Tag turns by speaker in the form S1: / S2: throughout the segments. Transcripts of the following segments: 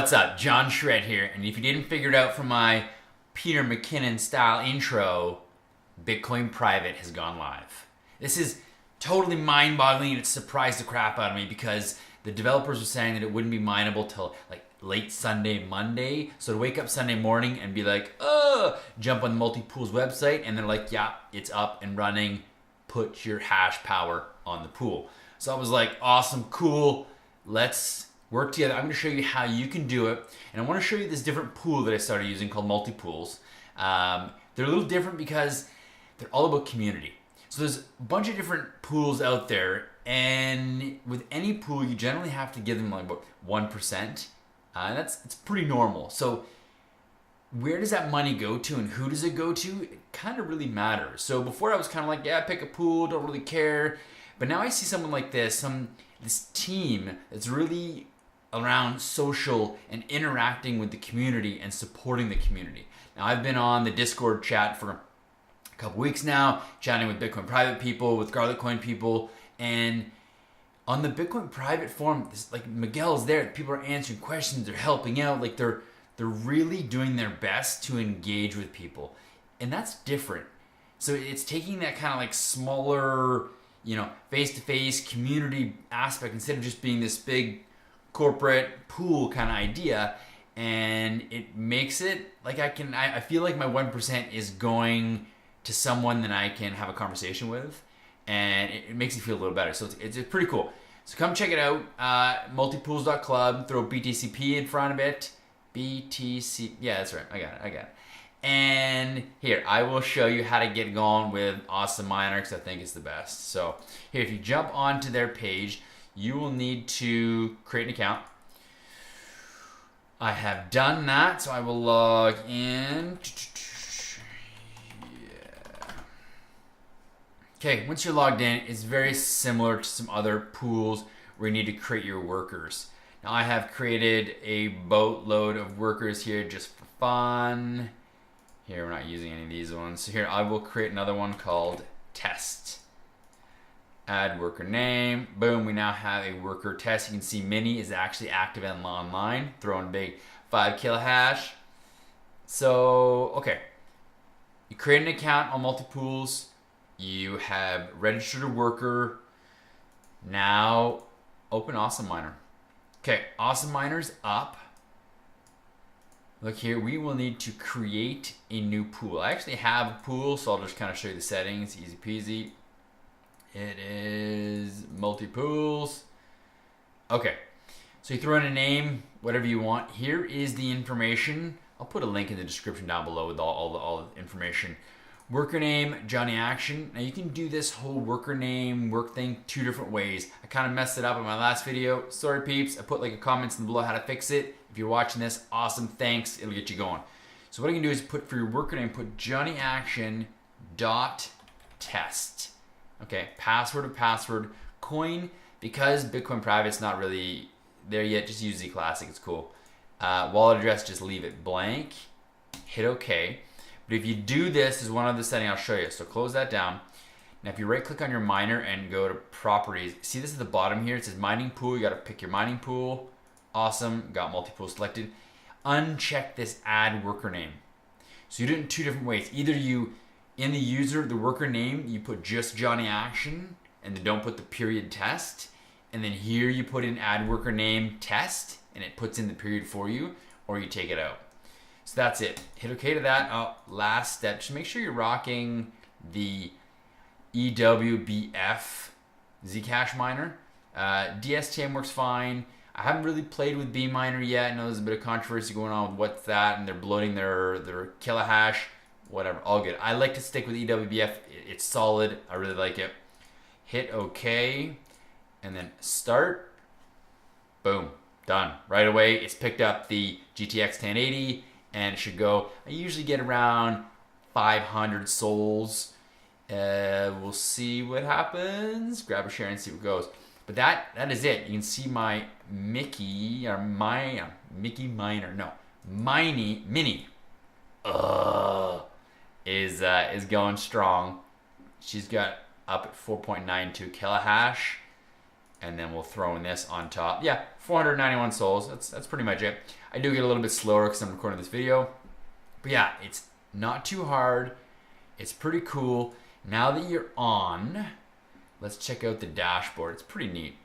S1: What's up? John Charette here, and if you didn't figure it out from my Peter McKinnon style intro, Bitcoin Private has gone live. This is totally mind-boggling, and it surprised the crap out of me because the developers were saying that it wouldn't be mineable till like late Sunday, Monday. So to wake up Sunday morning and be like, jump on the Multipools website, and they're like, yeah, it's up and running. Put your hash power on the pool. So I was like, awesome, cool. Let's work together. I'm going to show you how you can do it. And I want to show you this different pool that I started using called Multipools. They're a little different because they're all about community. So there's a bunch of different pools out there, and with any pool, you generally have to give them like about 1%. And it's pretty normal. So where does that money go to and who does it go to? It kind of really matters. So before I was kind of like, yeah, pick a pool, don't really care. But now I see someone like this team that's really around social and interacting with the community and supporting the community. Now I've been on the Discord chat for a couple weeks now, chatting with Bitcoin Private people, with Garlic Coin people, and on the Bitcoin Private forum, like Miguel's there, people are answering questions, they're helping out, like they're really doing their best to engage with people, and that's different. So it's taking that kind of like smaller, face-to-face community aspect instead of just being this big corporate pool kind of idea, and it makes it like I feel like my 1% is going to someone that I can have a conversation with, and it makes me feel a little better. So it's pretty cool. So come check it out, multipools.club, throw BTCP in front of it. BTC, yeah, that's right, I got it. And here, I will show you how to get going with Awesome Miner because I think it's the best. So here, if you jump onto their page, you will need to create an account. I have done that, so I will log in. Yeah. Okay, once you're logged in, it's very similar to some other pools where you need to create your workers. Now I have created a boatload of workers here just for fun. Here, we're not using any of these ones. So here, I will create another one called test. Add worker name. Boom, we now have a worker test. You can see Mini is actually active and online. Throwing big 5 kilohash. So, okay. You create an account on Multipools. You have registered a worker. Now, open Awesome Miner. Okay, Awesome Miner's up. Look here, we will need to create a new pool. I actually have a pool, so I'll just kind of show you the settings. Easy peasy. It is Multipools. Okay, so you throw in a name, whatever you want. Here is the information. I'll put a link in the description down below with all the information. Worker name, Johnny Action. Now you can do this whole worker name, work thing 2 different ways. I kind of messed it up in my last video. Sorry peeps, I put like a comments below how to fix it. If you're watching this, awesome, thanks, it'll get you going. So what I can do is put for your worker name, put JohnnyAction.Test. Okay, password, coin, because Bitcoin Private's not really there yet, just use ZClassic, it's cool. Wallet address, just leave it blank, hit OK. But if you do this, is one other setting I'll show you. So close that down. Now if you right click on your miner and go to properties, see this at the bottom here, it says mining pool, you gotta pick your mining pool. Awesome, got multipool selected. Uncheck this add worker name. So you do it in 2 different ways. Either you, in the user, the worker name, you put just Johnny Action and then don't put the period test. And then here you put in add worker name test and it puts in the period for you, or you take it out. So that's it. Hit OK to that. Last step, just make sure you're rocking the EWBF Zcash miner. DSTM works fine. I haven't really played with bminer yet. I know there's a bit of controversy going on with what's that, and they're bloating their kilohash. Whatever, all good. I like to stick with EWBF. It's solid. I really like it. Hit OK, and then start. Boom, done. Right away, it's picked up the GTX 1080, and it should go. I usually get around 500 souls. We'll see what happens. Grab a share and see what goes. But that is it. You can see my Mini is going strong. She's got up at 4.92 kilohash. And then we'll throw in this on top. Yeah, 491 souls. That's pretty much it. I do get a little bit slower because I'm recording this video. But yeah, it's not too hard. It's pretty cool. Now that you're on, let's check out the dashboard. It's pretty neat.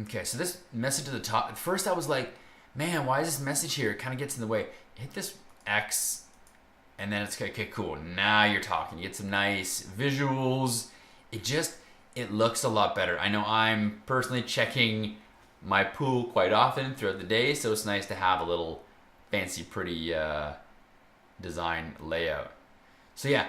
S1: Okay, so this message at the top. At first I was like, man, why is this message here? It kind of gets in the way. Hit this X, and then it's okay, cool. Now you're talking. You get some nice visuals. It looks a lot better. I know I'm personally checking my pool quite often throughout the day, so it's nice to have a little fancy, pretty design layout. So yeah,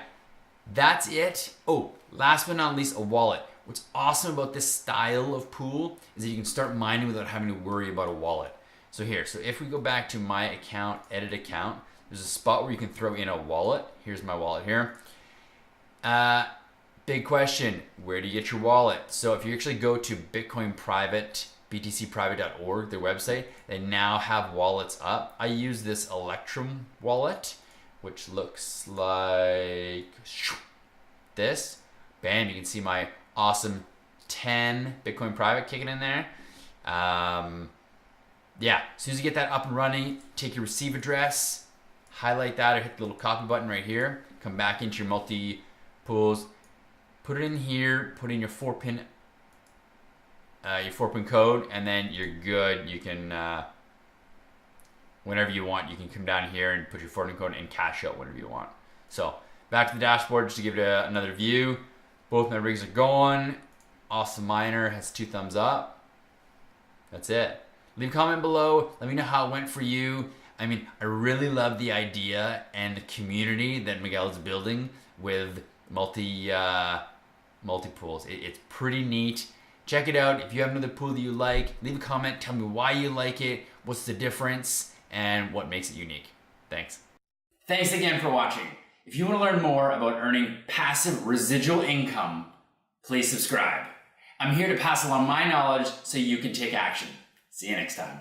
S1: that's it. Oh, last but not least, a wallet. What's awesome about this style of pool is that you can start mining without having to worry about a wallet. So here, so if we go back to my account, edit account, there's a spot where you can throw in a wallet. Here's my wallet here. Big question, where do you get your wallet? So if you actually go to Bitcoin Private, btcprivate.org, their website, they now have wallets up. I use this Electrum wallet, which looks like this. Bam, you can see my awesome 10 Bitcoin Private kicking in there. Yeah, as soon as you get that up and running, take your receive address, highlight that or hit the little copy button right here, come back into your multi-pools, put it in here, put in your 4-pin code, and then you're good. You can, whenever you want, you can come down here and put your 4-pin code and cash out whenever you want. So back to the dashboard just to give it another view. Both my rigs are going. Awesome miner has 2 thumbs up. That's it. Leave a comment below. Let me know how it went for you. I mean, I really love the idea and the community that Miguel is building with multi-pools. It's pretty neat. Check it out. If you have another pool that you like, leave a comment. Tell me why you like it, what's the difference, and what makes it unique. Thanks. Thanks again for watching. If you want to learn more about earning passive residual income, please subscribe. I'm here to pass along my knowledge so you can take action. See you next time.